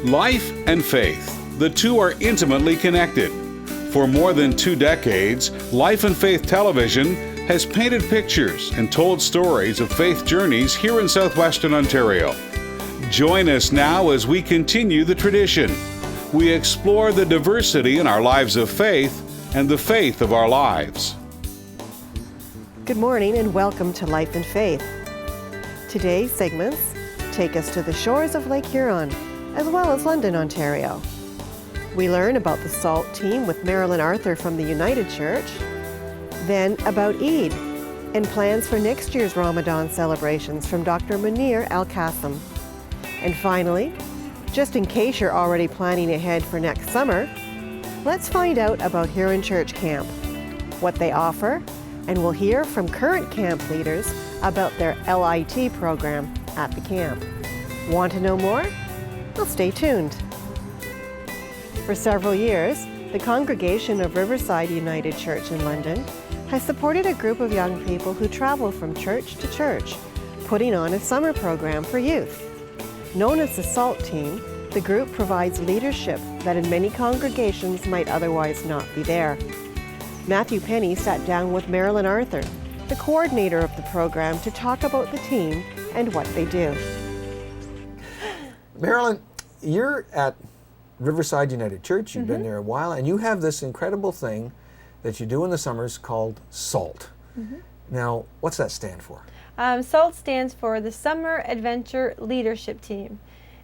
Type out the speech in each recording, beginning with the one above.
Life and faith, the two are intimately connected. For more than 2 decades, Life and Faith Television has painted pictures and told stories of faith journeys here in southwestern Ontario. Join us now as we continue the tradition. We explore the diversity in our lives of faith and the faith of our lives. Good morning and welcome to Life and Faith. Today's segments take us to the shores of Lake Huron, as well as London, Ontario. We learn about the SALT team with Marilyn Arthur from the United Church, then about Eid and plans for next year's Ramadan celebrations from Dr. Munir Al-Qasim. And finally, just in case you're already planning ahead for next summer, let's find out about Huron Church Camp, what they offer, and we'll hear from current camp leaders about their LIT program at the camp. Want to know more? Well, stay tuned. For several years, the congregation of Riverside United Church in London has supported a group of young people who travel from church to church, putting on a summer program for youth. Known as the SALT team, the group provides leadership that in many congregations might otherwise not be there. Matthew Penny sat down with Marilyn Arthur, the coordinator of the program, to talk about the team and what they do. Marilyn, you're at Riverside United Church. You've been there a while, and you have this incredible thing that you do in the summers called SALT. Now, what's that stand for? SALT stands for the Summer Adventure Leadership Team.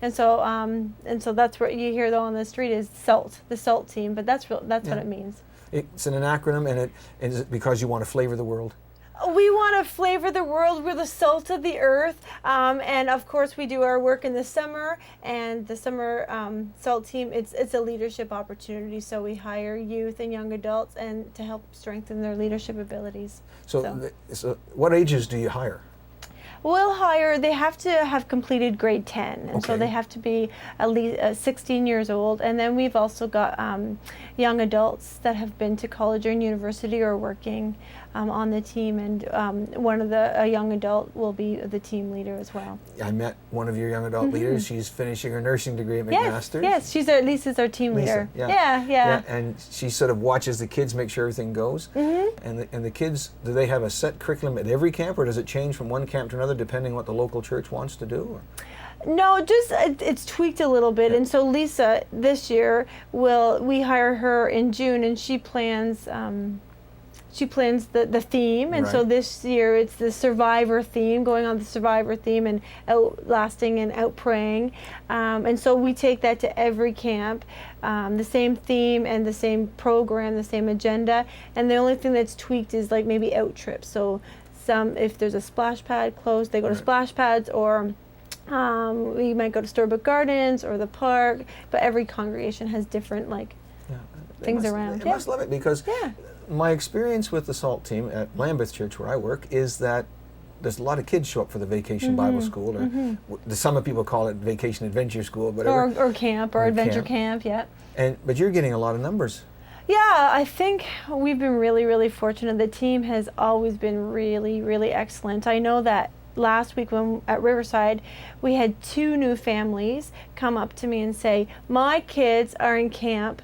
And so that's what you hear though on the street is SALT, the SALT team, but that's what it means. It's an acronym, and is it because you want to flavor the world? We want to flavor the world. We're the salt of the earth. And of course we do our work in the summer, and the summer SALT team, it's a leadership opportunity. So we hire youth and young adults and to help strengthen their leadership abilities. So what ages do you hire? We'll hire, they have to have completed grade 10, and so they have to be at least 16 years old. And then we've also got young adults that have been to college or university or working on the team, and a young adult will be the team leader as well. I met one of your young adult leaders. She's finishing her nursing degree at McMaster's. Yes, Lisa's our team leader. Yeah. And she sort of watches the kids, make sure everything goes. And the kids, do they have a set curriculum at every camp, or does it change from one camp to another depending on what the local church wants to do? No, just it's tweaked a little bit. And so Lisa, this year, we hire her in June, and she plans the theme, and so this year it's the survivor theme, going on the survivor theme and outlasting and outpraying. And so we take that to every camp, the same theme and the same program, the same agenda. And the only thing that's tweaked is like maybe out trips. So if there's a splash pad close, they go to splash pads, or we might go to Storybook Gardens or the park. But every congregation has different things around. They must love it, because my experience with the SALT team at Lambeth Church, where I work, is that there's a lot of kids show up for the Vacation Bible School, or some people call it Vacation Adventure School, whatever. Or camp, or adventure camp, But you're getting a lot of numbers. Yeah, I think we've been really, really fortunate. The team has always been really, really excellent. I know that last week at Riverside, we had 2 new families come up to me and say, my kids are in camp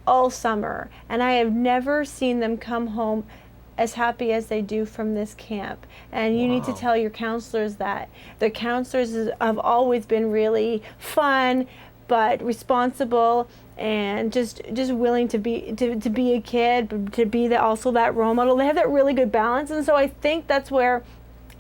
all summer, and I have never seen them come home as happy as they do from this camp. And you need to tell your counselors that. The counselors have always been really fun, but responsible, and just willing to be a kid, but to be also that role model. They have that really good balance, and so I think that's where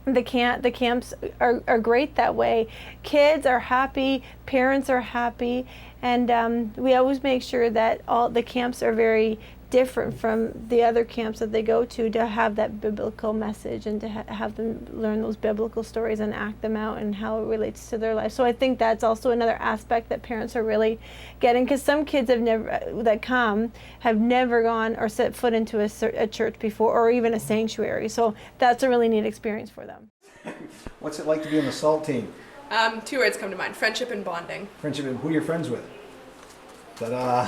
the camps are great that way. Kids are happy, parents are happy, and we always make sure that all the camps are very different from the other camps that they go to have that biblical message, and to have them learn those biblical stories and act them out and how it relates to their life. So I think that's also another aspect that parents are really getting, because some kids have never gone or set foot into a church before, or even a sanctuary. So that's a really neat experience for them. What's it like to be on the SALT team? 2 words come to mind: friendship and bonding. Friendship, and who are you friends with? Ta-da!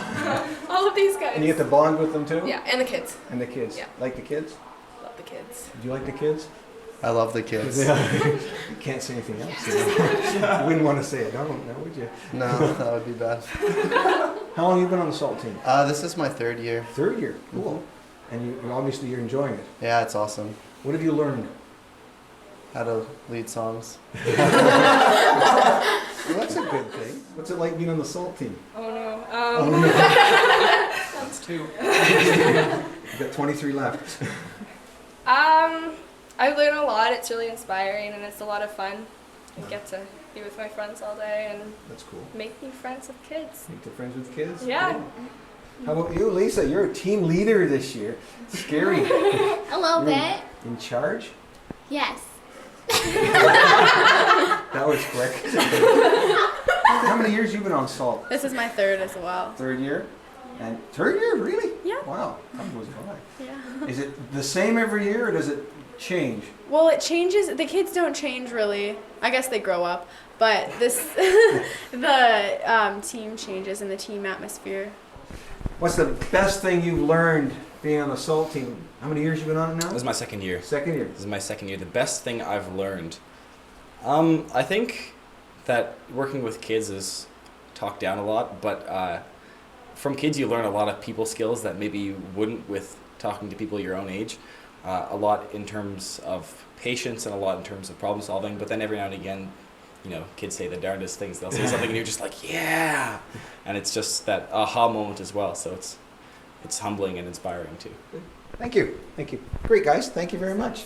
All of these guys. And you get to bond with them too? Yeah, and the kids. And the kids? Yeah. Like the kids? Love the kids. Do you like the kids? I love the kids. You can't say anything else. You wouldn't want to say it, no, would you? No, that would be bad. How long have you been on the SALT team? This is my 3rd year. 3rd year, cool. And you obviously you're enjoying it. Yeah, it's awesome. What have you learned? How to lead songs. Well, that's a good thing. What's it like being on the SALT team? Oh no. That's 2. You've got 23 left. I've learned a lot. It's really inspiring and it's a lot of fun. I get to be with my friends all day and That's cool. make new friends with kids. Make the friends with kids? Yeah. Cool. How about you, Lisa? You're a team leader this year. Scary. A little bit. In charge? Yes. That was quick. How many years you been on SALT? This is my 3rd as well. 3rd year? And 3rd year, really? Yeah. Wow, time goes by. Yeah. Is it the same every year or does it change? Well, it changes. The kids don't change really. I guess they grow up, but this the team changes and the team atmosphere. What's the best thing you've learned being on the SALT team? How many years you been on it now? This is my 2nd year. 2nd year. This is my 2nd year. The best thing I've learned, I think that working with kids is talked down a lot, but from kids you learn a lot of people skills that maybe you wouldn't with talking to people your own age. A lot in terms of patience and a lot in terms of problem solving, but then every now and again, you know, kids say the darndest things. They'll say something and you're just like, yeah! And it's just that aha moment as well, so it's humbling and inspiring too. Thank you. Thank you. Great, guys. Thank you very much.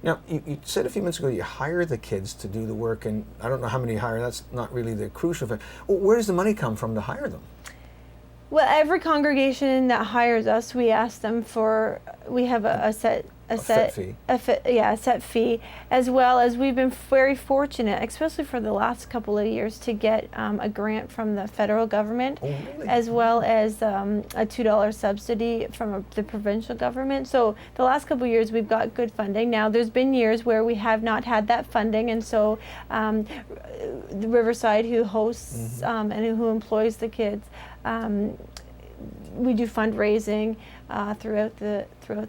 Now, you said a few minutes ago you hire the kids to do the work, and I don't know how many you hire. That's not really the crucial thing. Well, where does the money come from to hire them? Well, every congregation that hires us, we ask them for. We have a set fee. A set fee, as well as we've been very fortunate, especially for the last couple of years, to get a grant from the federal government, Oh, really? as well as a $2 subsidy from the provincial government. So the last couple of years we've got good funding. Now there's been years where we have not had that funding, and so the Riverside, who hosts and who employs the kids, we do fundraising throughout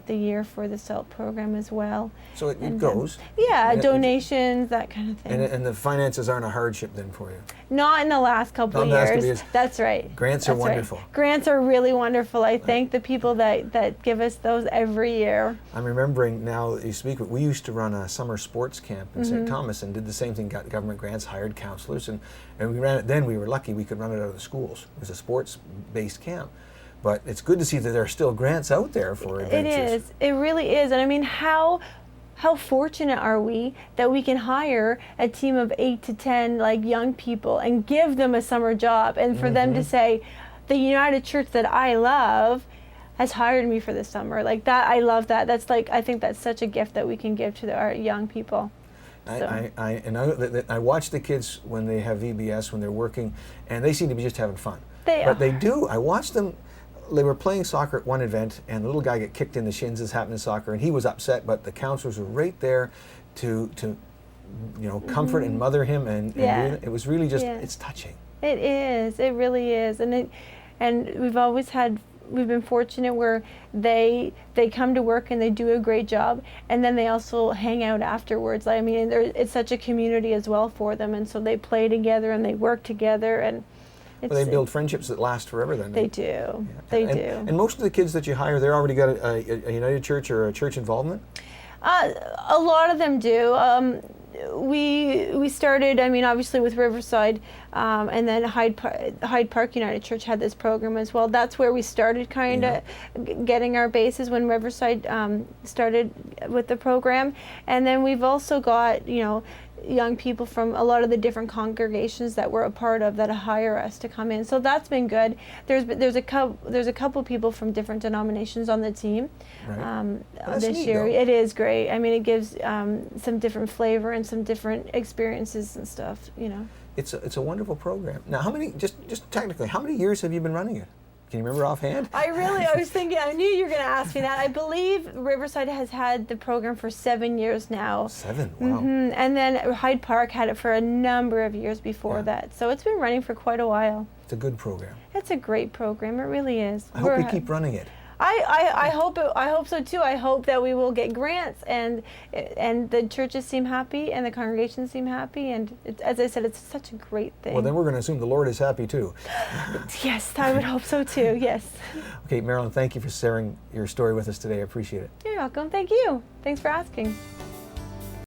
the year for the SALT program as well. So it And, goes. Yeah, And it- donations, that kind of thing. And the finances aren't a hardship then for you? Not in the last couple Not of in the last years. couple of years. That's right. Grants are That's right. wonderful. Grants are really wonderful. I thank the people that give us those every year. I'm remembering now that you speak, we used to run a summer sports camp in St. Thomas and did the same thing, got government grants, hired counselors, and we ran it then. We were lucky we could run it out of the schools. It was a sports-based camp. But it's good to see that there are still grants out there for adventures. It is. It really is. And I mean, how fortunate are we that we can hire a team of 8 to 10 like young people and give them a summer job, and for them to say, the United Church that I love has hired me for this summer. Like that, I love that. That's like, I think that's such a gift that we can give to our young people. I watch the kids when they have VBS, when they're working, and they seem to be just having fun. They do. I watch them. They were playing soccer at one event, and the little guy got kicked in the shins, as happened in soccer, and he was upset, but the counselors were right there to comfort and mother him, and it was really just, it's touching. It is. It really is. And we've been fortunate where they come to work and they do a great job, and then they also hang out afterwards. I mean, it's such a community as well for them, and so they play together and they work together, and they build friendships that last forever then. They do. Yeah. They do. And most of the kids that you hire, they're already got a United Church or a church involvement? A lot of them do. We started, I mean, obviously with Riverside, and then Hyde Park United Church had this program as well. That's where we started kind of getting our bases, when Riverside started with the program. And then we've also got, young people from a lot of the different congregations that we're a part of that hire us to come in. So that's been good. There's a couple people from different denominations on the team this year. It is great. I mean, it gives some different flavor and some different experiences and stuff. It's a wonderful program. Now, how many? Just technically, how many years have you been running it? Can you remember offhand? I was thinking, I knew you were going to ask me that. I believe Riverside has had the program for 7 years now. 7, wow. And then Hyde Park had it for a number of years before that. So it's been running for quite a while. It's a good program. It's a great program. It really is. I hope we keep running it. I hope so too. I hope that we will get grants and the churches seem happy and the congregations seem happy, and as I said, it's such a great thing. Well, then we're going to assume the Lord is happy too. Yes, I would hope so too. Yes. Okay, Marilyn, thank you for sharing your story with us today. I appreciate it. You're welcome. Thank you. Thanks for asking.